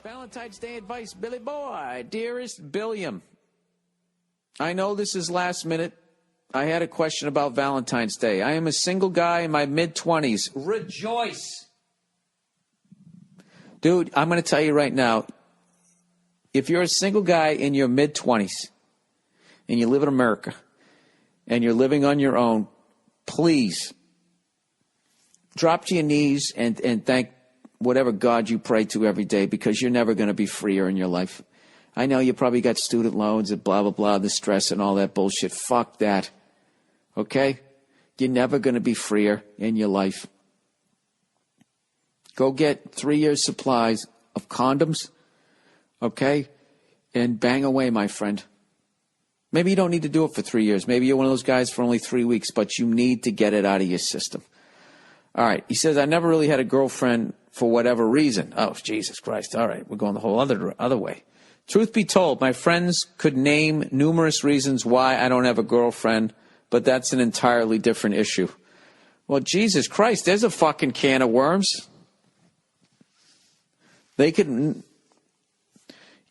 Valentine's Day advice, Billy Boy. Dearest Billiam, I know this is last minute. I had a question about Valentine's Day. I am a single guy in my mid-20s. Rejoice. Dude, I'm going to tell you right now, if you're a single guy in your mid-20s and you live in America and you're living on your own, please drop to your knees and thank whatever God you pray to every day, because you're never going to be freer in your life. I know you probably got student loans and blah, blah, blah, the stress and all that bullshit. Fuck that. Okay? You're never going to be freer in your life. Go get 3 years' supplies of condoms, okay? And bang away, my friend. Maybe you don't need to do it for 3 years. Maybe you're one of those guys for only 3 weeks, but you need to get it out of your system. All right. He says, I never really had a girlfriend for whatever reason. Oh, Jesus Christ. All right. We're going the whole other way. Truth be told, my friends could name numerous reasons why I don't have a girlfriend, but that's an entirely different issue. Well, Jesus Christ, there's a fucking can of worms. You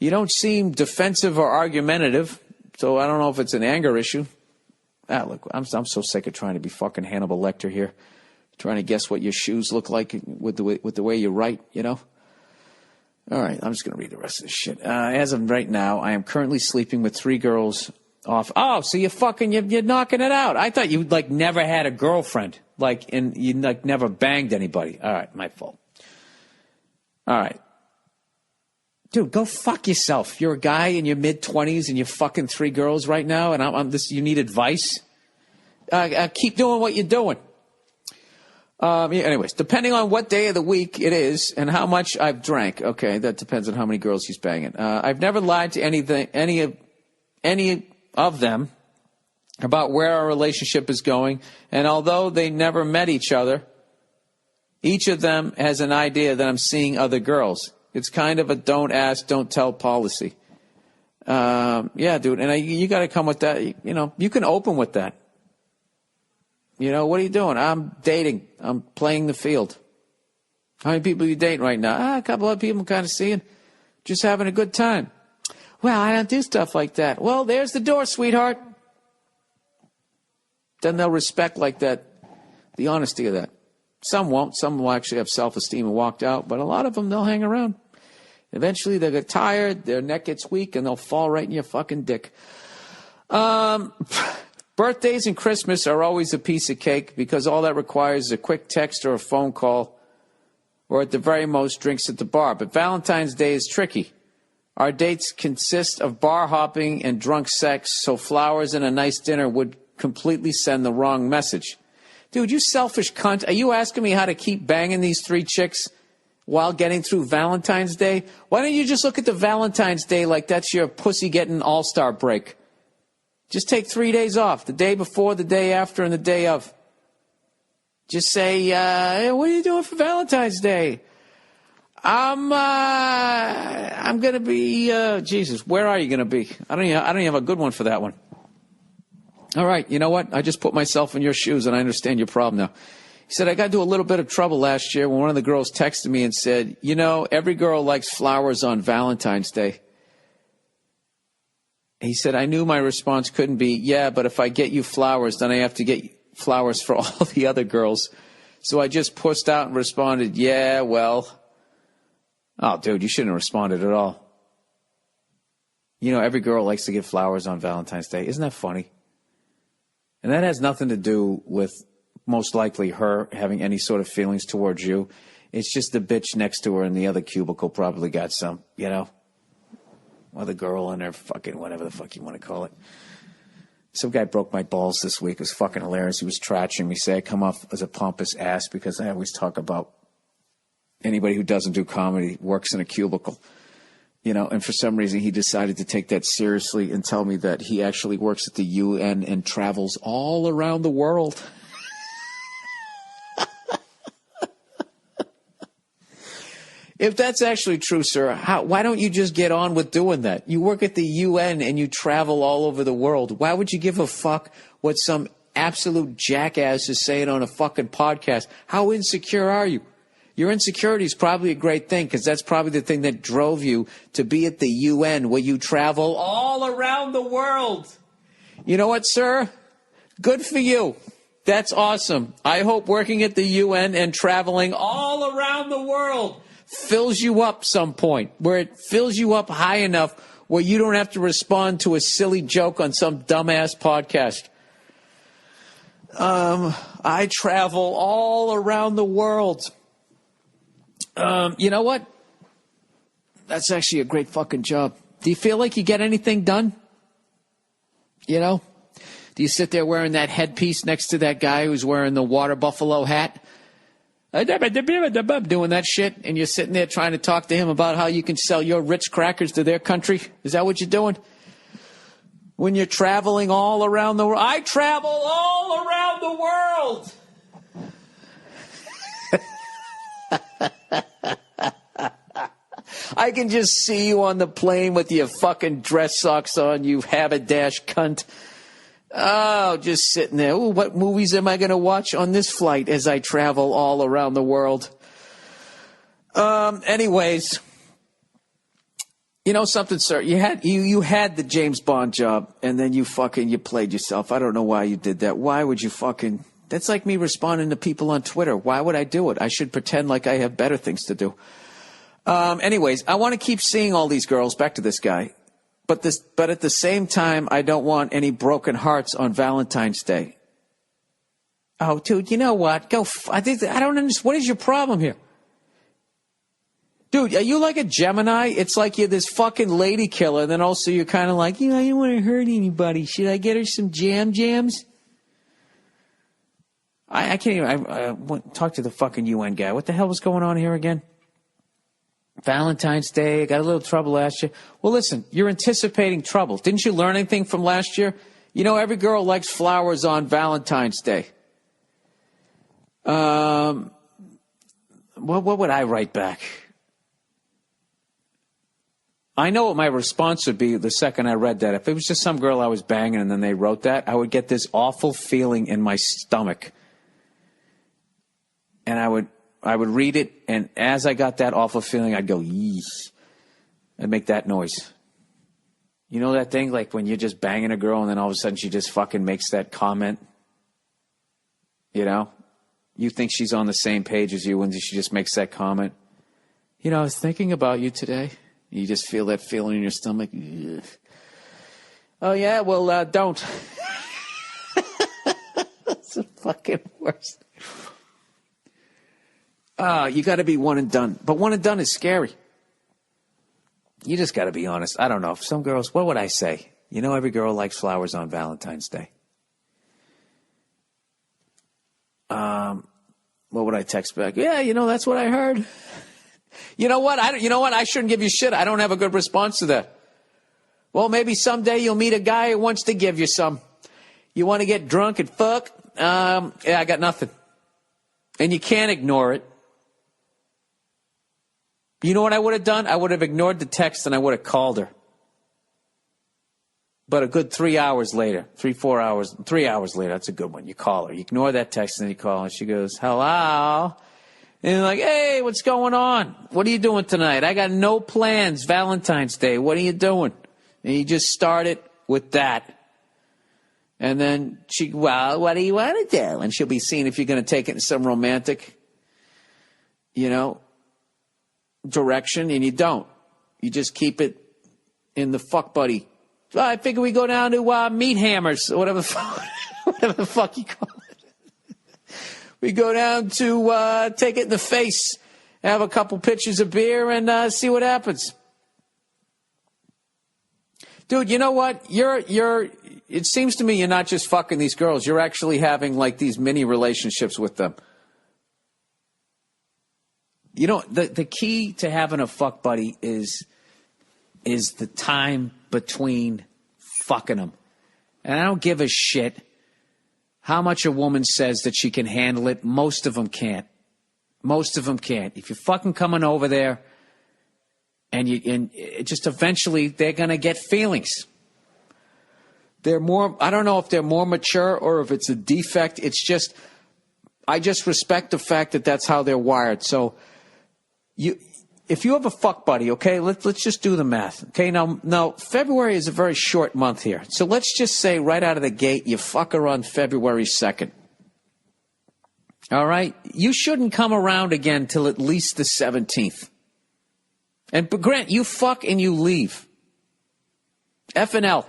don't seem defensive or argumentative, so I don't know if it's an anger issue. Look, I'm so sick of trying to be fucking Hannibal Lecter here, trying to guess what your shoes look like with the way you write, you know? All right, I'm just going to read the rest of this shit. As of right now, I am currently sleeping with 3 girls off. Oh, so you're knocking it out. I thought you, never had a girlfriend, and you, never banged anybody. All right, my fault. All right. Dude, go fuck yourself. You're a guy in your mid-20s and you're fucking 3 girls right now, and you need advice? Keep doing what you're doing. Anyways, depending on what day of the week it is and how much I've drank. Okay, that depends on how many girls he's banging. I've never lied to any of them about where our relationship is going, and although they never met each other, each of them has an idea that I'm seeing other girls. It's kind of a don't ask, don't tell policy. Yeah, dude, and you got to come with that. You can open with that. What are you doing? I'm dating. I'm playing the field. How many people are you dating right now? A couple of people I'm kind of seeing. Just having a good time. Well, I don't do stuff like that. Well, there's the door, sweetheart. Then they'll respect that, the honesty of that. Some won't. Some will actually have self-esteem and walked out. But a lot of them, they'll hang around. Eventually, they'll get tired, their neck gets weak, and they'll fall right in your fucking dick. Birthdays and Christmas are always a piece of cake because all that requires is a quick text or a phone call, or at the very most, drinks at the bar. But Valentine's Day is tricky. Our dates consist of bar hopping and drunk sex, so flowers and a nice dinner would completely send the wrong message. Dude, you selfish cunt. Are you asking me how to keep banging these 3 chicks while getting through Valentine's Day? Why don't you just look at the Valentine's Day like that's your pussy-getting all-star break? Just take 3 days off, the day before, the day after, and the day of. Just say, hey, what are you doing for Valentine's Day? I'm going to be, Jesus, where are you going to be? I don't even have a good one for that one. All right, you know what? I just put myself in your shoes, and I understand your problem now. He said, I got into a little bit of trouble last year when one of the girls texted me and said, every girl likes flowers on Valentine's Day. He said, I knew my response couldn't be, yeah, but if I get you flowers, then I have to get flowers for all the other girls. So I just pushed out and responded, yeah, well. Oh, dude, you shouldn't have responded at all. Every girl likes to get flowers on Valentine's Day. Isn't that funny? And that has nothing to do with most likely her having any sort of feelings towards you. It's just the bitch next to her in the other cubicle probably got some, or the girl in her fucking whatever the fuck you want to call it. Some guy broke my balls this week. It was fucking hilarious. He was trashing me, say I come off as a pompous ass because I always talk about anybody who doesn't do comedy works in a cubicle. And for some reason he decided to take that seriously and tell me that he actually works at the UN and travels all around the world. If that's actually true, sir, why don't you just get on with doing that? You work at the UN and you travel all over the world. Why would you give a fuck what some absolute jackass is saying on a fucking podcast? How insecure are you? Your insecurity is probably a great thing because that's probably the thing that drove you to be at the UN where you travel all around the world. You know what, sir? Good for you. That's awesome. I hope working at the UN and traveling all around the world fills you up some point, where it fills you up high enough where you don't have to respond to a silly joke on some dumbass podcast. I travel all around the world. You know what? That's actually a great fucking job. Do you feel like you get anything done? You know? Do you sit there wearing that headpiece next to that guy who's wearing the water buffalo hat? Doing that shit, and you're sitting there trying to talk to him about how you can sell your Ritz crackers to their country? Is that what you're doing? When you're traveling all around the world. I travel all around the world. I can just see you on the plane with your fucking dress socks on, you haberdash cunt. Oh, just sitting there. Ooh, what movies am I going to watch on this flight as I travel all around the world? Anyways, you know something, sir? You had the James Bond job, and then you played yourself. I don't know why you did that. Why would you fucking... That's like me responding to people on Twitter. Why would I do it? I should pretend like I have better things to do. Anyways, I want to keep seeing all these girls. Back to this guy. But at the same time, I don't want any broken hearts on Valentine's Day. Oh, dude, you know what? I don't understand. What is your problem here? Dude, are you like a Gemini? It's like you're this fucking lady killer, and then also you're kind of like, I don't want to hurt anybody. Should I get her some jams? I can't even... I went talk to the fucking UN guy. What the hell was going on here again? Valentine's Day, got a little trouble last year. Well, listen, you're anticipating trouble. Didn't you learn anything from last year? You know, every girl likes flowers on Valentine's Day. What would I write back? I know what my response would be the second I read that. If it was just some girl I was banging and then they wrote that, I would get this awful feeling in my stomach. And I would read it, and as I got that awful feeling, I'd go, yeesh. I'd make that noise. You know that thing, like when you're just banging a girl, and then all of a sudden she just fucking makes that comment? You know? You think she's on the same page as you, and she just makes that comment. You know, I was thinking about you today. You just feel that feeling in your stomach. Ugh. Oh, yeah? Well, don't. That's the fucking worst. You got to be one and done. But one and done is scary. You just got to be honest. I don't know. Some girls, what would I say? You know, every girl likes flowers on Valentine's Day. What would I text back? Yeah, you know, that's what I heard. You know what? I shouldn't give you shit. I don't have a good response to that. Well, maybe someday you'll meet a guy who wants to give you some. You want to get drunk and fuck? Yeah, I got nothing. And you can't ignore it. You know what I would have done? I would have ignored the text and I would have called her. But a good 3 hours later, 3 hours later, that's a good one. You call her. You ignore that text and then you call her. And she goes, hello. And you're like, hey, what's going on? What are you doing tonight? I got no plans. Valentine's Day. What are you doing? And you just start it with that. And then well, what do you want to do? And she'll be seeing if you're going to take it in some romantic, direction, and you don't. You just keep it in the fuck buddy. Well, I figure we go down to Meat Hammers, or whatever the fuck you call it. We go down to take it in the face, have a couple pitchers of beer, and see what happens. Dude, you know what? It seems to me you're not just fucking these girls. You're actually having like these mini relationships with them. You know, the key to having a fuck buddy is the time between fucking them. And I don't give a shit how much a woman says that she can handle it. Most of them can't. Most of them can't. If you're fucking coming over there and just eventually they're going to get feelings. I don't know if they're more mature or if it's a defect. It's just, I just respect the fact that that's how they're wired. So if you have a fuck buddy, okay, let's just do the math. Okay, now February is a very short month here. So let's just say right out of the gate, you fuck her on February 2nd. All right? You shouldn't come around again till at least the 17th. But Grant, you fuck and you leave. F and L.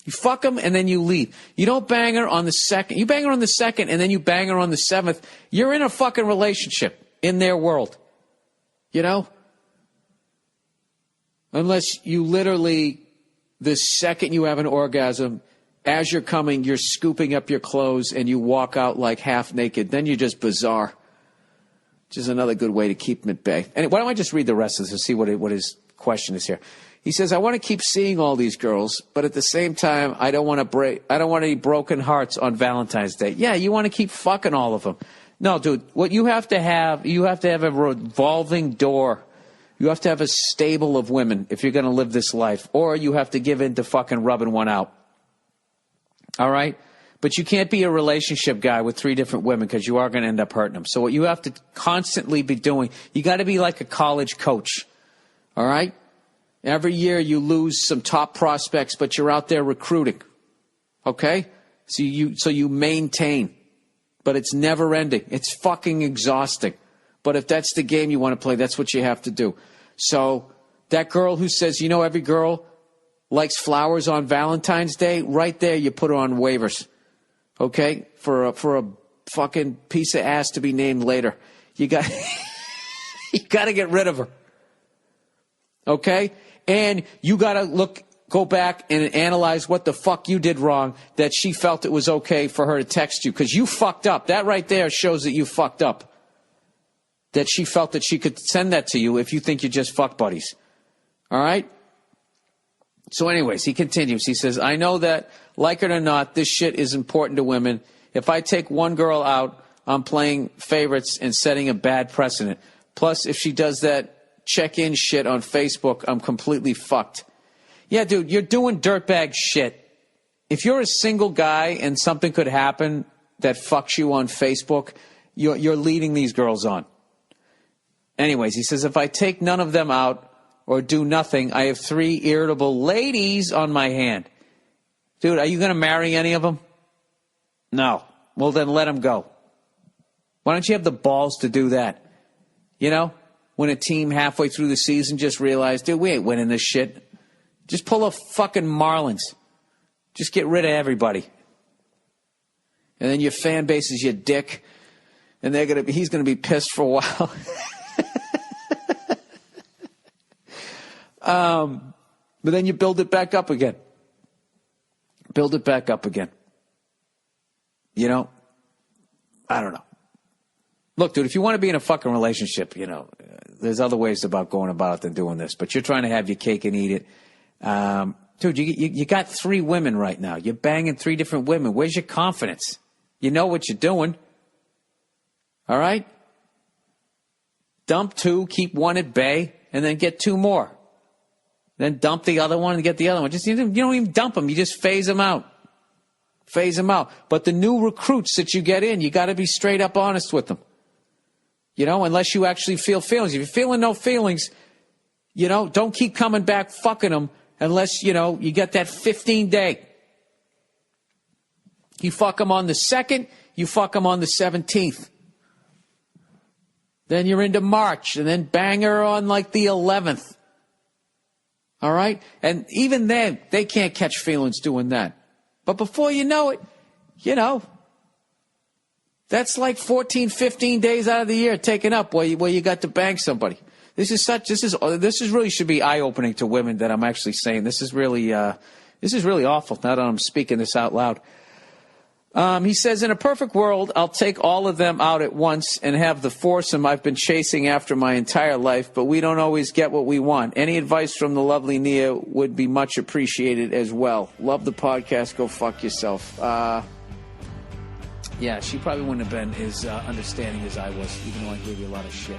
You fuck them and then you leave. You don't bang her on the 2nd. You bang her on the 2nd and then you bang her on the 7th. You're in a fucking relationship in their world. You know? Unless you literally, the second you have an orgasm, as you're coming, you're scooping up your clothes and you walk out like half naked. Then you're just bizarre. Which is another good way to keep them at bay. And why don't I just read the rest of this and see what his question is here. He says, I want to keep seeing all these girls, but at the same time, I don't want any broken hearts on Valentine's Day. Yeah, you want to keep fucking all of them. No, dude, what you have to have a revolving door. You have to have a stable of women if you're going to live this life, or you have to give in to fucking rubbing one out. All right? But you can't be a relationship guy with 3 different women because you are going to end up hurting them. So what you have to constantly be doing, you got to be like a college coach. All right? Every year you lose some top prospects, but you're out there recruiting. Okay? So you maintain. But it's never ending. It's fucking exhausting. But if that's the game you want to play, that's what you have to do. So that girl who says, every girl likes flowers on Valentine's Day, right there you put her on waivers. Okay? For a fucking piece of ass to be named later. You got to get rid of her. Okay? And you got to go back and analyze what the fuck you did wrong that she felt it was okay for her to text you. Because you fucked up. That right there shows that you fucked up. That she felt that she could send that to you if you think you're just fuck buddies. All right? So anyways, he continues. He says, I know that, like it or not, this shit is important to women. If I take one girl out, I'm playing favorites and setting a bad precedent. Plus, if she does that check-in shit on Facebook, I'm completely fucked. Yeah, dude, you're doing dirtbag shit. If you're a single guy and something could happen that fucks you on Facebook, you're leading these girls on. Anyways, he says, if I take none of them out or do nothing, I have 3 irritable ladies on my hand. Dude, are you going to marry any of them? No. Well, then let them go. Why don't you have the balls to do that? When a team halfway through the season just realized, dude, we ain't winning this shit. Just pull a fucking Marlins. Just get rid of everybody. And then your fan base is your dick. And he's going to be pissed for a while. But then you build it back up again. Build it back up again. I don't know. Look, dude, if you want to be in a fucking relationship, there's other ways about going about it than doing this. But you're trying to have your cake and eat it. Dude, you got 3 women right now. You're banging 3 different women. Where's your confidence? You know what you're doing. All right? Dump 2, keep 1 at bay, and then get 2 more. Then dump the other one and get the other one. You don't even dump them. You just phase them out. Phase them out. But the new recruits that you get in, you got to be straight up honest with them. Unless you actually feel feelings. If you're feeling no feelings, don't keep coming back fucking them unless, you get that 15-day. You fuck them on the 2nd, you fuck them on the 17th. Then you're into March, and then bang her on like the 11th. All right? And even then, they can't catch feelings doing that. But before you know it, that's like 14, 15 days out of the year taken up where you got to bang somebody. This is really should be eye-opening to women that I'm actually saying. This is really awful now that I'm speaking this out loud. He says, in a perfect world, I'll take all of them out at once and have the foursome I've been chasing after my entire life, but we don't always get what we want. Any advice from the lovely Nia would be much appreciated as well. Love the podcast. Go fuck yourself. Yeah, she probably wouldn't have been as understanding as I was, even though I gave you a lot of shit.